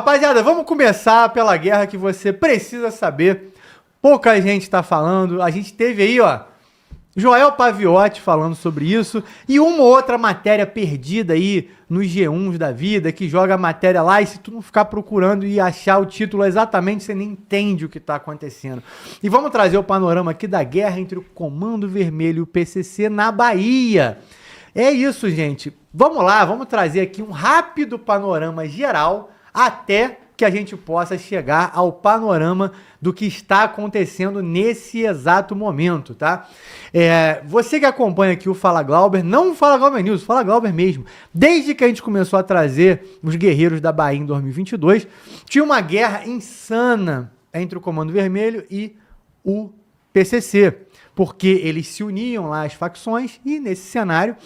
Rapaziada, vamos começar pela guerra que você precisa saber. Pouca gente está falando. A gente teve aí, ó, Joel Paviotti falando sobre isso e uma outra matéria perdida aí nos G1s da vida, que joga a matéria lá e se tu não ficar procurando e achar o título exatamente, você nem entende o que está acontecendo. E vamos trazer o panorama aqui da guerra entre o Comando Vermelho e o PCC na Bahia. É isso, gente. Vamos lá, vamos trazer aqui um rápido panorama geral até que a gente possa chegar ao panorama do que está acontecendo nesse exato momento, tá? Você que acompanha aqui o Fala Glauber, não o Fala Glauber News, o Fala Glauber mesmo, desde que a gente começou a trazer os guerreiros da Bahia em 2022, tinha uma guerra insana entre o Comando Vermelho e o PCC, porque eles se uniam lá às facções e nesse cenário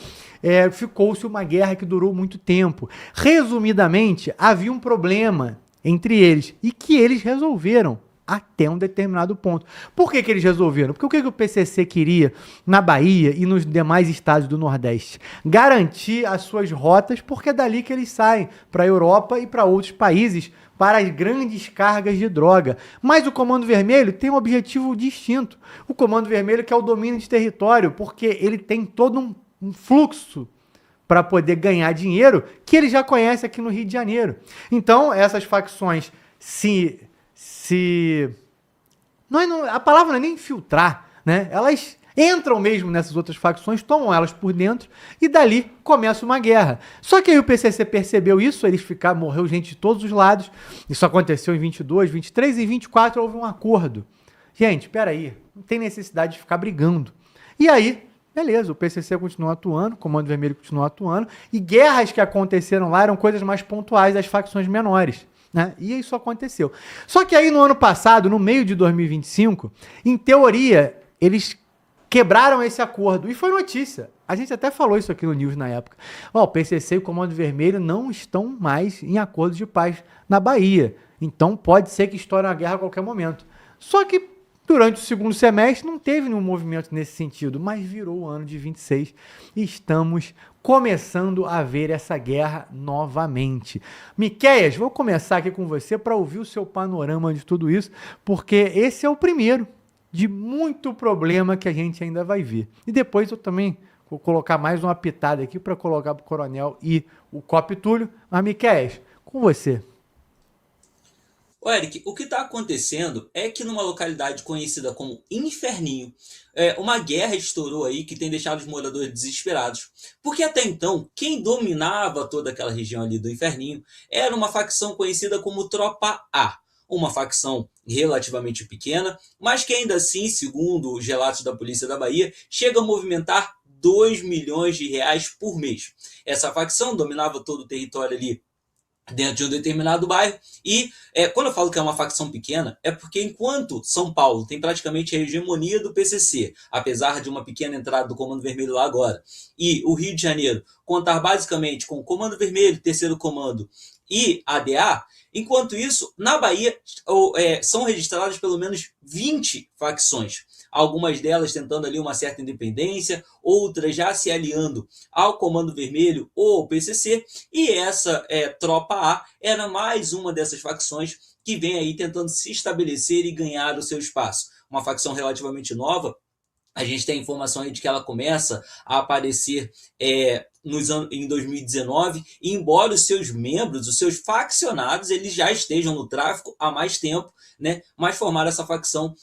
ficou-se uma guerra que durou muito tempo. Resumidamente, havia um problema entre eles e que eles resolveram até um determinado ponto. Por que eles resolveram? Porque o que o PCC queria na Bahia e nos demais estados do Nordeste? Garantir as suas rotas, porque é dali que eles saem para a Europa e para outros países para as grandes cargas de droga. Mas o Comando Vermelho tem um objetivo distinto. O Comando Vermelho quer o domínio de território, porque ele tem todo um fluxo para poder ganhar dinheiro que ele já conhece aqui no Rio de Janeiro. Então, essas facções a palavra não é nem infiltrar, né? Elas entram mesmo nessas outras facções, tomam elas por dentro e dali começa uma guerra. Só que aí o PCC percebeu isso, morreu gente de todos os lados. Isso aconteceu em 22, 23 e 24 houve um acordo. Gente, peraí, não tem necessidade de ficar brigando. E aí, beleza, o PCC continuou atuando, o Comando Vermelho continuou atuando, e guerras que aconteceram lá eram coisas mais pontuais das facções menores, né? E isso aconteceu. Só que aí no ano passado, no meio de 2025, em teoria, eles quebraram esse acordo, e foi notícia. A gente até falou isso aqui no News na época. O PCC e o Comando Vermelho não estão mais em acordo de paz na Bahia, então pode ser que estoure uma guerra a qualquer momento. Só que durante o segundo semestre não teve nenhum movimento nesse sentido, mas virou o ano de 26 e estamos começando a ver essa guerra novamente. Miqueias, vou começar aqui com você para ouvir o seu panorama de tudo isso, porque esse é o primeiro de muito problema que a gente ainda vai ver. E depois eu também vou colocar mais uma pitada aqui para colocar para o Coronel e o Cop Túlio. Mas Miqueias, com você. Ô, Eric, o que está acontecendo é que numa localidade conhecida como Inferninho, uma guerra estourou aí que tem deixado os moradores desesperados. Porque até então, quem dominava toda aquela região ali do Inferninho era uma facção conhecida como Tropa A. Uma facção relativamente pequena, mas que ainda assim, segundo os relatos da Polícia da Bahia, chega a movimentar 2 milhões de reais por mês. Essa facção dominava todo o território ali dentro de um determinado bairro, e quando eu falo que é uma facção pequena, é porque enquanto São Paulo tem praticamente a hegemonia do PCC, apesar de uma pequena entrada do Comando Vermelho lá agora, e o Rio de Janeiro contar basicamente com o Comando Vermelho, Terceiro Comando e ADA, enquanto isso, na Bahia são registradas pelo menos 20 facções, algumas delas tentando ali uma certa independência, outras já se aliando ao Comando Vermelho ou ao PCC, e essa Tropa A era mais uma dessas facções que vem aí tentando se estabelecer e ganhar o seu espaço. Uma facção relativamente nova. A gente tem informação aí de que ela começa a aparecer em 2019, e embora os seus membros, os seus faccionados, eles já estejam no tráfico há mais tempo, né? Mas formaram essa facção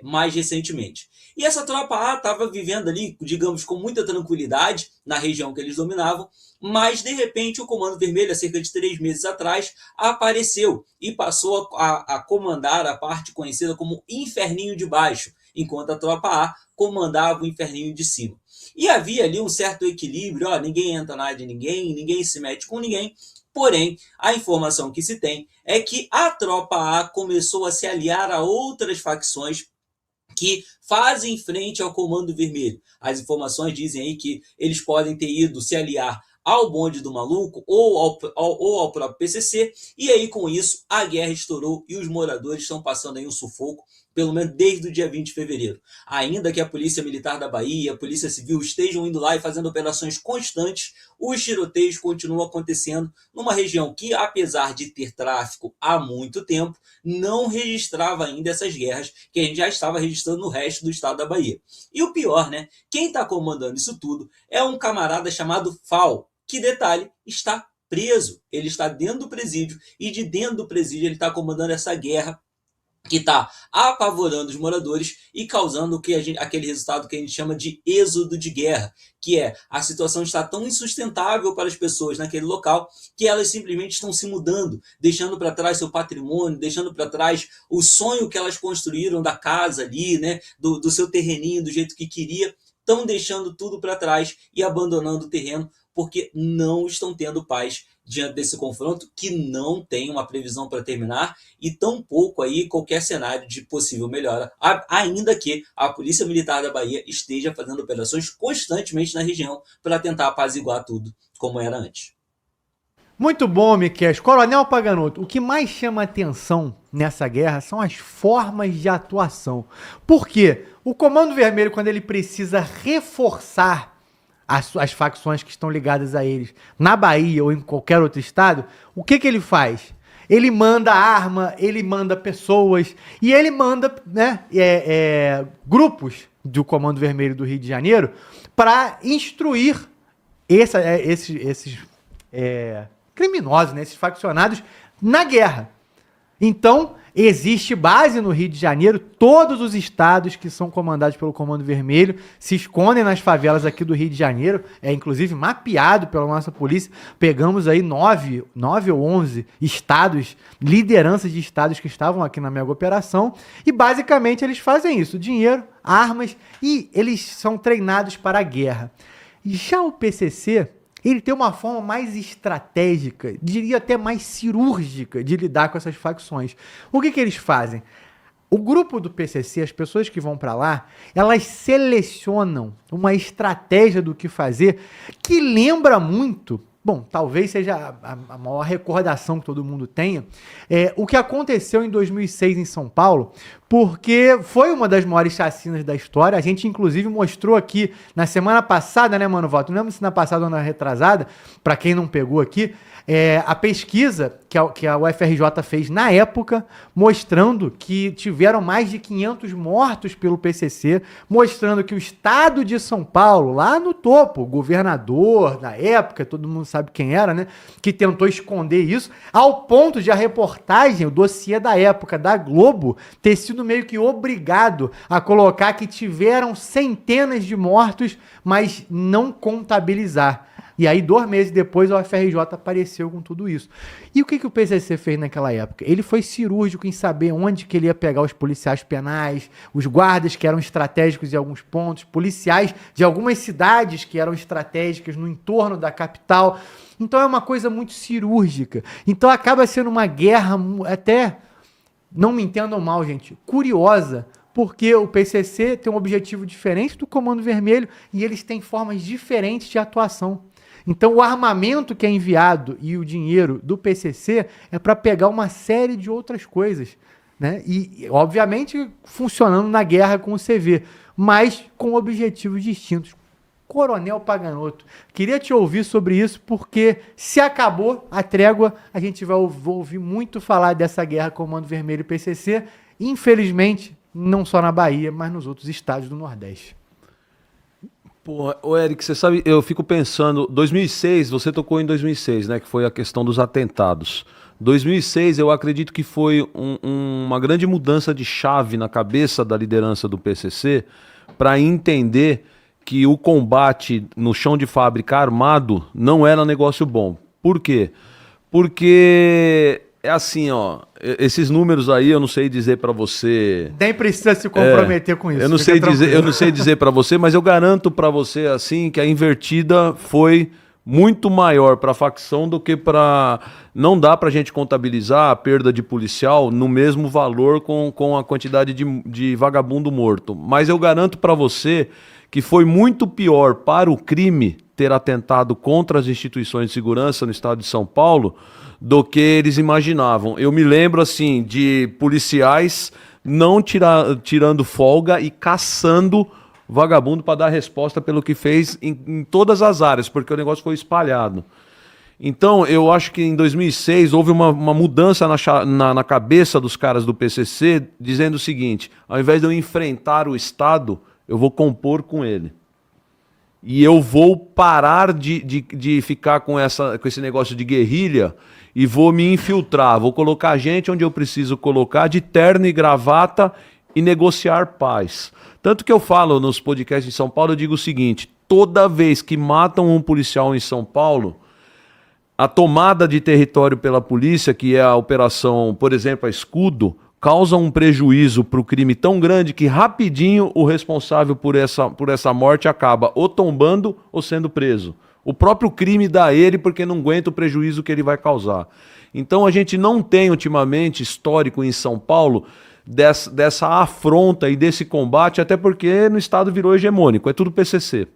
mais recentemente. E essa Tropa A estava vivendo ali, digamos, com muita tranquilidade na região que eles dominavam, mas de repente o Comando Vermelho, há cerca de 3 meses atrás, apareceu e passou a comandar a parte conhecida como Inferninho de Baixo, enquanto a Tropa A comandava o Inferninho de Cima. E havia ali um certo equilíbrio, ninguém entra na área de ninguém, ninguém se mete com ninguém. Porém, a informação que se tem é que a Tropa A começou a se aliar a outras facções que fazem frente ao Comando Vermelho. As informações dizem aí que eles podem ter ido se aliar ao bonde do maluco ou ao próprio PCC, e aí com isso a guerra estourou e os moradores estão passando aí um sufoco, pelo menos desde o dia 20 de fevereiro. Ainda que a Polícia Militar da Bahia e a Polícia Civil estejam indo lá e fazendo operações constantes, os tiroteios continuam acontecendo numa região que, apesar de ter tráfico há muito tempo, não registrava ainda essas guerras que a gente já estava registrando no resto do estado da Bahia. E o pior, né? Quem está comandando isso tudo é um camarada chamado Fal, que, detalhe, está preso. Ele está dentro do presídio e de dentro do presídio ele está comandando essa guerra que está apavorando os moradores e causando aquele resultado que a gente chama de êxodo de guerra, que é a situação está tão insustentável para as pessoas naquele local que elas simplesmente estão se mudando, deixando para trás seu patrimônio, deixando para trás o sonho que elas construíram da casa ali, né, do seu terreninho, do jeito que queria, estão deixando tudo para trás e abandonando o terreno porque não estão tendo paz diante desse confronto, que não tem uma previsão para terminar e tampouco aí qualquer cenário de possível melhora, ainda que a Polícia Militar da Bahia esteja fazendo operações constantemente na região para tentar apaziguar tudo como era antes. Muito bom, Miquel. Coronel Paganoto, o que mais chama atenção nessa guerra são as formas de atuação. Por quê? O Comando Vermelho, quando ele precisa reforçar as facções que estão ligadas a eles na Bahia ou em qualquer outro estado, o que ele faz? Ele manda arma, ele manda pessoas e ele manda, né, grupos do Comando Vermelho do Rio de Janeiro para instruir esses criminosos, né, esses faccionados na guerra. Então, existe base no Rio de Janeiro, todos os estados que são comandados pelo Comando Vermelho se escondem nas favelas aqui do Rio de Janeiro, inclusive mapeado pela nossa polícia, pegamos aí 9 ou 11 estados, lideranças de estados que estavam aqui na mega operação, e basicamente eles fazem isso, dinheiro, armas, e eles são treinados para a guerra. Já o PCC... ele tem uma forma mais estratégica, diria até mais cirúrgica de lidar com essas facções. O que eles fazem? O grupo do PCC, as pessoas que vão para lá, elas selecionam uma estratégia do que fazer que lembra muito, bom, talvez seja a maior recordação que todo mundo tenha, o que aconteceu em 2006 em São Paulo, porque foi uma das maiores chacinas da história. A gente, inclusive, mostrou aqui na semana passada, né, Mano Voto? Não lembro se na passada ou na retrasada, para quem não pegou aqui, a pesquisa que a UFRJ fez na época, mostrando que tiveram mais de 500 mortos pelo PCC, mostrando que o estado de São Paulo, lá no topo, o governador da época, todo mundo sabe quem era, né, que tentou esconder isso, ao ponto de a reportagem, o dossiê da época da Globo, ter sido meio que obrigado a colocar que tiveram centenas de mortos, mas não contabilizar. E aí, 2 meses depois, a UFRJ apareceu com tudo isso. E o que o PCC fez naquela época? Ele foi cirúrgico em saber onde que ele ia pegar os policiais penais, os guardas que eram estratégicos em alguns pontos, policiais de algumas cidades que eram estratégicas no entorno da capital. Então é uma coisa muito cirúrgica. Então acaba sendo uma guerra até, não me entendam mal, gente, curiosa, porque o PCC tem um objetivo diferente do Comando Vermelho e eles têm formas diferentes de atuação. Então o armamento que é enviado e o dinheiro do PCC é para pegar uma série de outras coisas, né? E obviamente funcionando na guerra com o CV, mas com objetivos distintos. Coronel Paganoto, queria te ouvir sobre isso, porque se acabou a trégua, a gente vai ouvir muito falar dessa guerra Comando Vermelho e PCC, infelizmente, não só na Bahia, mas nos outros estados do Nordeste. Pô, Eric, você sabe, eu fico pensando, 2006, você tocou em 2006, né, que foi a questão dos atentados. 2006, eu acredito que foi uma grande mudança de chave na cabeça da liderança do PCC para entender que o combate no chão de fábrica armado não era negócio bom. Por quê? Porque é assim, ó, esses números aí eu não sei dizer para você. Nem precisa se comprometer com isso. Eu não sei dizer para você, mas eu garanto para você assim que a invertida foi muito maior para a facção do que para... Não dá para a gente contabilizar a perda de policial no mesmo valor com a quantidade de vagabundo morto. Mas eu garanto para você que foi muito pior para o crime ter atentado contra as instituições de segurança no estado de São Paulo do que eles imaginavam. Eu me lembro assim de policiais não tirando folga e caçando vagabundo para dar resposta pelo que fez em todas as áreas, porque o negócio foi espalhado. Então, eu acho que em 2006 houve uma mudança na cabeça dos caras do PCC, dizendo o seguinte: ao invés de eu enfrentar o Estado, eu vou compor com ele. E eu vou parar de ficar com esse negócio de guerrilha e vou me infiltrar, vou colocar gente onde eu preciso colocar, de terno e gravata, e negociar paz. Tanto que eu falo nos podcasts de São Paulo, eu digo o seguinte: toda vez que matam um policial em São Paulo, a tomada de território pela polícia, que é a operação, por exemplo, a Escudo, causa um prejuízo para o crime tão grande que rapidinho o responsável por essa morte acaba ou tombando ou sendo preso. O próprio crime dá a ele porque não aguenta o prejuízo que ele vai causar. Então a gente não tem ultimamente histórico em São Paulo dessa afronta e desse combate, até porque no estado virou hegemônico, é tudo PCC.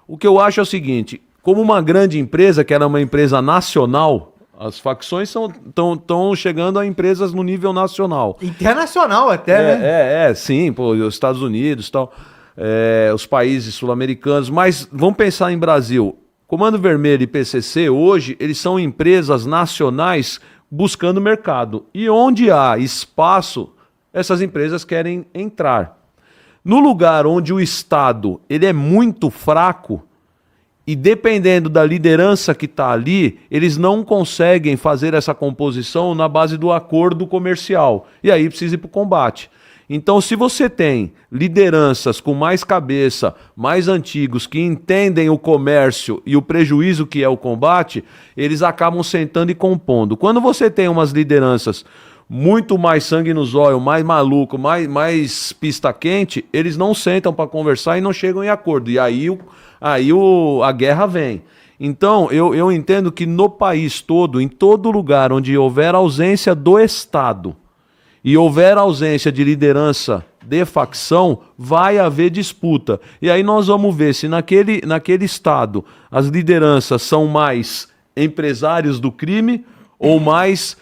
O que eu acho é o seguinte: como uma grande empresa, que era uma empresa nacional, as facções estão chegando a empresas no nível nacional. Internacional até, né? Sim, pô, os Estados Unidos, tal, os países sul-americanos, mas vamos pensar em Brasil. Comando Vermelho e PCC, hoje, eles são empresas nacionais buscando mercado. E onde há espaço, essas empresas querem entrar. No lugar onde o Estado ele é muito fraco, e dependendo da liderança que está ali, eles não conseguem fazer essa composição na base do acordo comercial. E aí precisa ir para o combate. Então, se você tem lideranças com mais cabeça, mais antigos, que entendem o comércio e o prejuízo que é o combate, eles acabam sentando e compondo. Quando você tem umas lideranças muito mais sangue nos olhos, mais maluco, mais pista quente, eles não sentam para conversar e não chegam em acordo. E aí a guerra vem. Então, eu entendo que no país todo, em todo lugar onde houver ausência do Estado e houver ausência de liderança de facção, vai haver disputa. E aí nós vamos ver se naquele estado as lideranças são mais empresários do crime ou mais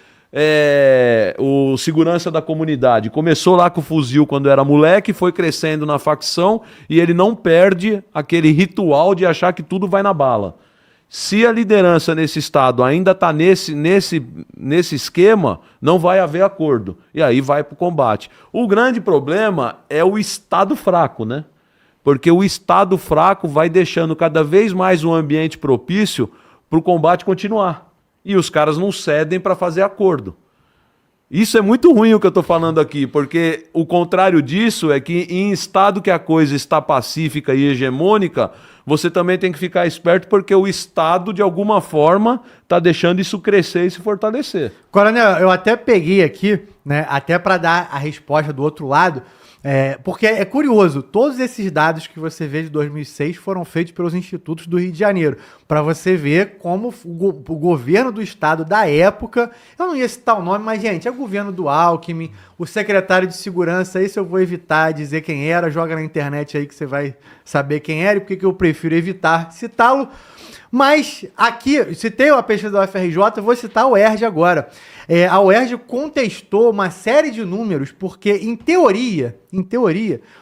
o segurança da comunidade. Começou lá com o fuzil quando era moleque, foi crescendo na facção e ele não perde aquele ritual de achar que tudo vai na bala. Se a liderança nesse estado ainda está nesse esquema, não vai haver acordo. E aí vai para o combate. O grande problema é o Estado fraco, né? Porque o Estado fraco vai deixando cada vez mais um ambiente propício para o combate continuar. E os caras não cedem para fazer acordo. Isso é muito ruim o que eu estou falando aqui, porque o contrário disso é que em estado que a coisa está pacífica e hegemônica, você também tem que ficar esperto porque o Estado, de alguma forma, está deixando isso crescer e se fortalecer. Coronel, eu até peguei aqui, né, até para dar a resposta do outro lado, porque é curioso, todos esses dados que você vê de 2006 foram feitos pelos institutos do Rio de Janeiro, para você ver como o governo do estado da época, eu não ia citar o nome, mas gente, é o governo do Alckmin, o secretário de segurança, esse eu vou evitar dizer quem era, joga na internet aí que você vai saber quem era e porque que eu prefiro evitar citá-lo. Mas aqui, citei a pesquisa da UFRJ, vou citar o UERJ agora. A UERJ contestou uma série de números, porque, em teoria,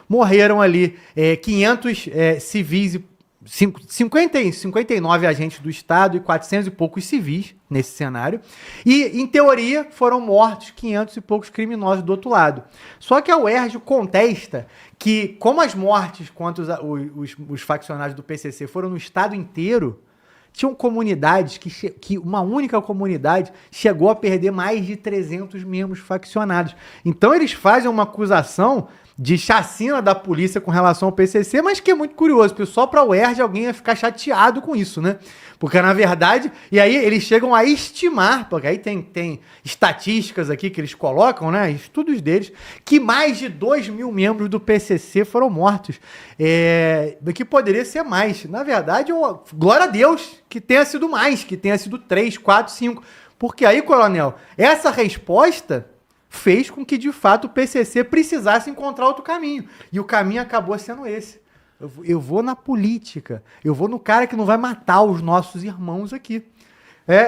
morreram ali 500 civis, 59 agentes do Estado e 400 e poucos civis nesse cenário. E, em teoria, foram mortos 500 e poucos criminosos do outro lado. Só que a UERJ contesta que, como as mortes contra os faccionários do PCC foram no Estado inteiro, tinham comunidades que uma única comunidade chegou a perder mais de 300 membros faccionados. Então eles fazem uma acusação de chacina da polícia com relação ao PCC, mas que é muito curioso, porque só para o UERJ alguém ia ficar chateado com isso, né? Porque, na verdade, e aí eles chegam a estimar, porque aí tem estatísticas aqui que eles colocam, né? Estudos deles, que mais de 2.000 membros do PCC foram mortos. Que poderia ser mais. Na verdade, glória a Deus que tenha sido mais, que tenha sido 3, 4, 5. Porque aí, coronel, essa resposta fez com que, de fato, o PCC precisasse encontrar outro caminho. E o caminho acabou sendo esse. Eu vou na política. Eu vou no cara que não vai matar os nossos irmãos aqui.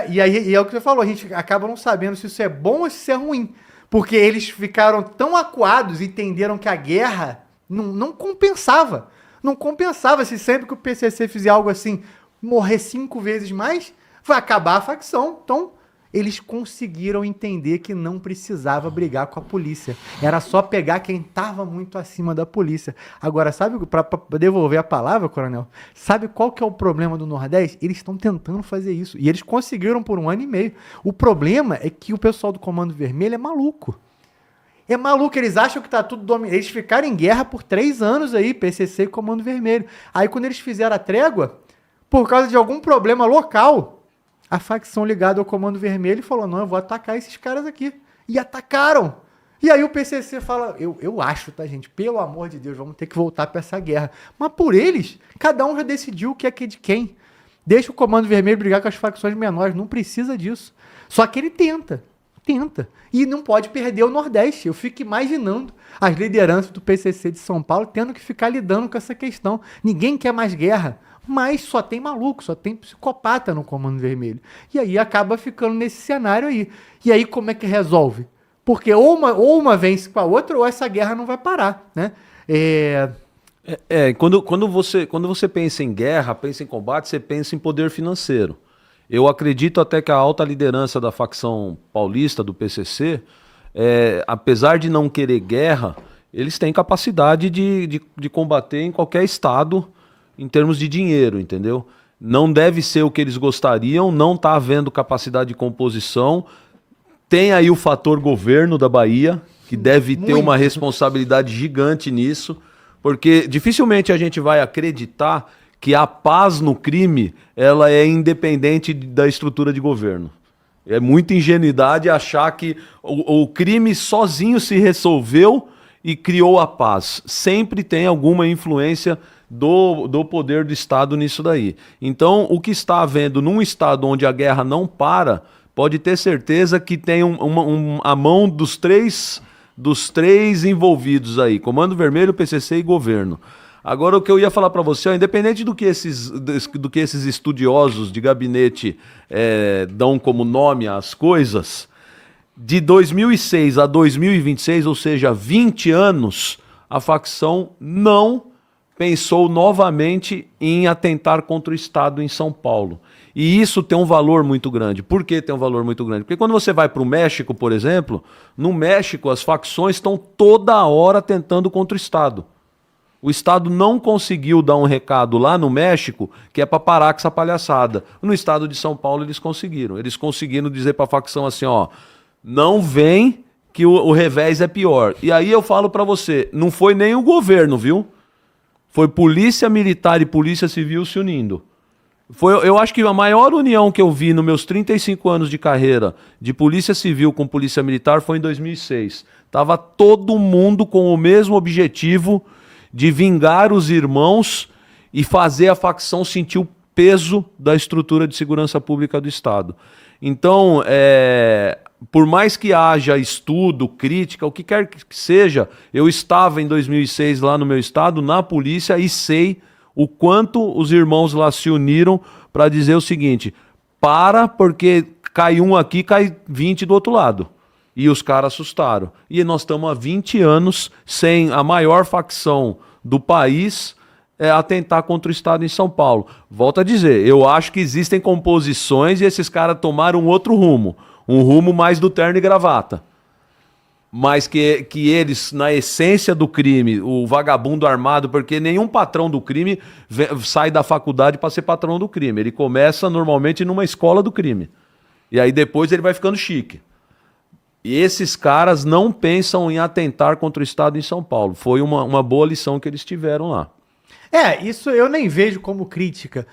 E aí é o que você falou. A gente acaba não sabendo se isso é bom ou se isso é ruim. Porque eles ficaram tão acuados e entenderam que a guerra não compensava. Não compensava se sempre que o PCC fizer algo assim, morrer 5 vezes mais, vai acabar a facção. Então, eles conseguiram entender que não precisava brigar com a polícia. Era só pegar quem estava muito acima da polícia. Agora, sabe, para devolver a palavra, coronel, sabe qual que é o problema do Nordeste? Eles estão tentando fazer isso. E eles conseguiram por 1 ano e meio. O problema é que o pessoal do Comando Vermelho é maluco. É maluco, eles acham que tá tudo dominado. Eles ficaram em guerra por 3 anos aí, PCC e Comando Vermelho. Aí quando eles fizeram a trégua, por causa de algum problema local, a facção ligada ao Comando Vermelho falou, não, eu vou atacar esses caras aqui. E atacaram. E aí o PCC fala, eu acho, tá, gente? Pelo amor de Deus, vamos ter que voltar para essa guerra. Mas por eles, cada um já decidiu o que é que de quem. Deixa o Comando Vermelho brigar com as facções menores, não precisa disso. Só que ele tenta. E não pode perder o Nordeste. Eu fico imaginando as lideranças do PCC de São Paulo tendo que ficar lidando com essa questão. Ninguém quer mais guerra. Mas só tem maluco, só tem psicopata no Comando Vermelho. E aí acaba ficando nesse cenário aí. E aí como é que resolve? Porque ou uma vence com a outra, ou essa guerra não vai parar, né? Quando você pensa em guerra, pensa em combate, você pensa em poder financeiro. Eu acredito até que a alta liderança da facção paulista, do PCC, apesar de não querer guerra, eles têm capacidade de combater em qualquer estado, em termos de dinheiro, entendeu? Não deve ser o que eles gostariam, não está havendo capacidade de composição. Tem aí o fator governo da Bahia, que deve ter uma responsabilidade gigante nisso, porque dificilmente a gente vai acreditar que a paz no crime ela é independente da estrutura de governo. É muita ingenuidade achar que o crime sozinho se resolveu e criou a paz. Sempre tem alguma influência do poder do Estado nisso daí. Então, o que está havendo num Estado onde a guerra não para, pode ter certeza que tem a mão dos três envolvidos aí, Comando Vermelho, PCC e governo. Agora, o que eu ia falar para você, independente do que esses estudiosos de gabinete dão como nome às coisas, de 2006 a 2026, ou seja, 20 anos, a facção não pensou novamente em atentar contra o Estado em São Paulo. E isso tem um valor muito grande. Por que tem um valor muito grande? Porque quando você vai para o México, por exemplo, no México as facções estão toda hora tentando contra o Estado. O Estado não conseguiu dar um recado lá no México que é para parar com essa palhaçada. No estado de São Paulo eles conseguiram. Eles conseguiram dizer para a facção assim, ó, não vem que o revés é pior. E aí eu falo para você, não foi nem o governo, viu? Foi polícia militar e polícia civil se unindo. Eu acho que a maior união que eu vi nos meus 35 anos de carreira de polícia civil com polícia militar foi em 2006. Tava todo mundo com o mesmo objetivo de vingar os irmãos e fazer a facção sentir o peso da estrutura de segurança pública do Estado. Então, por mais que haja estudo, crítica, o que quer que seja, eu estava em 2006 lá no meu estado, na polícia, e sei o quanto os irmãos lá se uniram para dizer o seguinte, porque cai um aqui, cai 20 do outro lado. E os caras assustaram. E nós estamos há 20 anos sem a maior facção do país atentar contra o Estado em São Paulo. Volto a dizer, eu acho que existem composições e esses caras tomaram outro rumo. Um rumo mais do terno e gravata. Mas que eles, na essência do crime, o vagabundo armado, porque nenhum patrão do crime sai da faculdade para ser patrão do crime. Ele começa normalmente numa escola do crime. E aí depois ele vai ficando chique. E esses caras não pensam em atentar contra o Estado em São Paulo. Foi uma boa lição que eles tiveram lá. Isso eu nem vejo como crítica.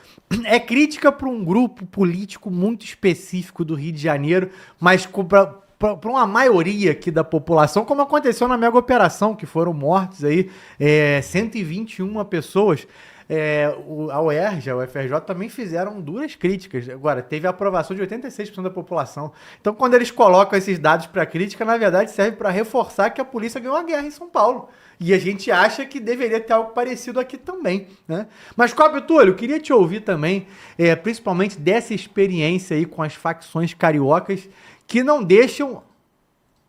É crítica para um grupo político muito específico do Rio de Janeiro, mas para uma maioria aqui da população, como aconteceu na mega operação, que foram mortos aí 121 pessoas. A UERJ, a UFRJ também fizeram duras críticas. Agora, teve a aprovação de 86% da população. Então, quando eles colocam esses dados para crítica, na verdade serve para reforçar que a polícia ganhou a guerra em São Paulo. E a gente acha que deveria ter algo parecido aqui também, né? Mas, Cláudio Túlio, eu queria te ouvir também, principalmente dessa experiência aí com as facções cariocas que não deixam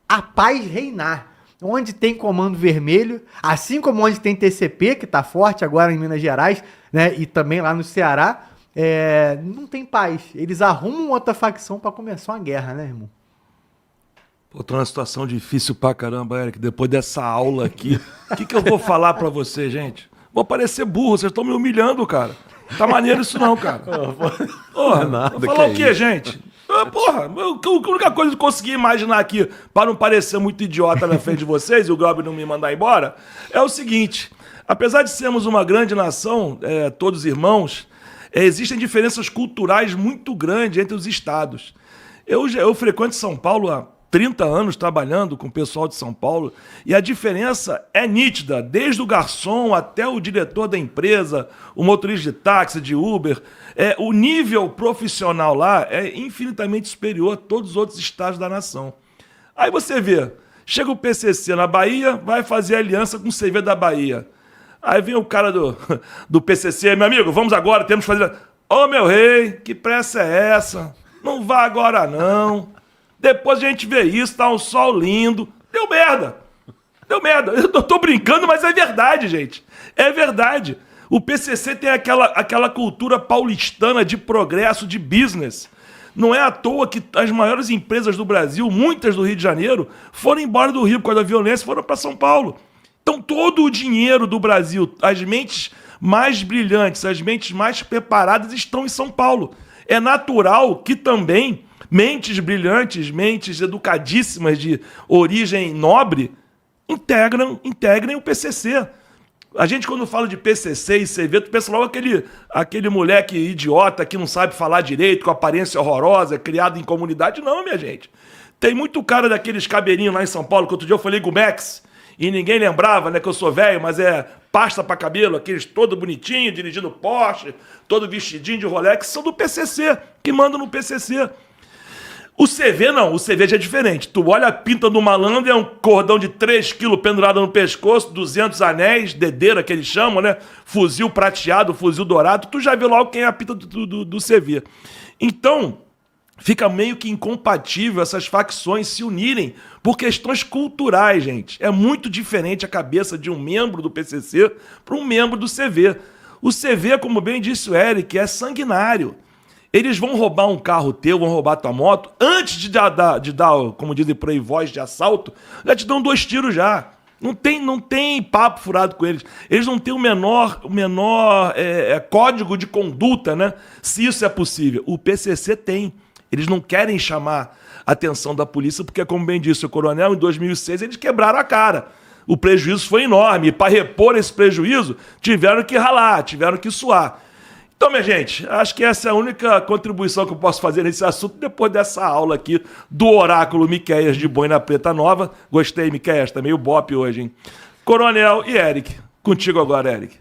a paz reinar. onde tem Comando Vermelho, assim como onde tem TCP, que tá forte agora em Minas Gerais, né, e também lá no Ceará, não tem paz. Eles arrumam outra facção pra começar uma guerra, né, irmão? Pô, tô numa situação difícil pra caramba, Eric. Depois dessa aula aqui, o que eu vou falar pra você, gente? Vou parecer burro, vocês estão me humilhando, cara. Tá maneiro isso não, cara. Porra, nada, vou falar o que quê, é gente? Porra, a única coisa que eu consegui imaginar aqui, para não parecer muito idiota na frente de vocês e o Grob não me mandar embora, é o seguinte: apesar de sermos uma grande nação, todos irmãos, existem diferenças culturais muito grandes entre os estados. Eu frequento São Paulo há 30 anos trabalhando com o pessoal de São Paulo e a diferença é nítida, desde o garçom até o diretor da empresa, o motorista de táxi, de Uber. O nível profissional lá é infinitamente superior a todos os outros estados da nação. Aí você vê, chega o PCC na Bahia, vai fazer aliança com o CV da Bahia. Aí vem o cara do PCC, meu amigo, vamos agora, temos que fazer... Ô meu rei, que pressa é essa? Não vá agora não. Depois a gente vê isso, tá um sol lindo. Deu merda. Deu merda. Eu tô brincando, mas é verdade, gente. É verdade. O PCC tem aquela cultura paulistana de progresso, de business. Não é à toa que as maiores empresas do Brasil, muitas do Rio de Janeiro, foram embora do Rio por causa da violência e foram para São Paulo. Então todo o dinheiro do Brasil, as mentes mais brilhantes, as mentes mais preparadas estão em São Paulo. É natural que também mentes brilhantes, mentes educadíssimas de origem nobre, integrem o PCC. A gente, quando fala de PCC e CV, tu pensa logo aquele moleque idiota que não sabe falar direito, com aparência horrorosa, criado em comunidade. Não, minha gente. Tem muito cara daqueles cabelinhos lá em São Paulo, que outro dia eu falei Gumex, e ninguém lembrava, né, que eu sou velho, mas pasta pra cabelo, aqueles todo bonitinho, dirigindo Porsche, todo vestidinho de Rolex, são do PCC, que mandam no PCC. O CV não, o CV já é diferente. Tu olha a pinta do malandro, é um cordão de 3 quilos pendurado no pescoço, 200 anéis, dedeira que eles chamam, né? Fuzil prateado, fuzil dourado, tu já vê logo quem é a pinta do CV. Então, fica meio que incompatível essas facções se unirem por questões culturais, gente. É muito diferente a cabeça de um membro do PCC para um membro do CV. O CV, como bem disse o Eric, é sanguinário. Eles vão roubar um carro teu, vão roubar tua moto, antes de dar, como dizem por aí, voz de assalto, já te dão 2 tiros já. Não tem papo furado com eles. Eles não têm o menor código de conduta, né? Se isso é possível. O PCC tem. Eles não querem chamar a atenção da polícia, porque, como bem disse o coronel, em 2006 eles quebraram a cara. O prejuízo foi enorme. E para repor esse prejuízo, tiveram que ralar, tiveram que suar. Então, minha gente, acho que essa é a única contribuição que eu posso fazer nesse assunto depois dessa aula aqui do oráculo Miqueias de Boina Preta Nova. Gostei, Miqueias, tá meio bope hoje, hein? Coronel e Eric. Contigo agora, Eric.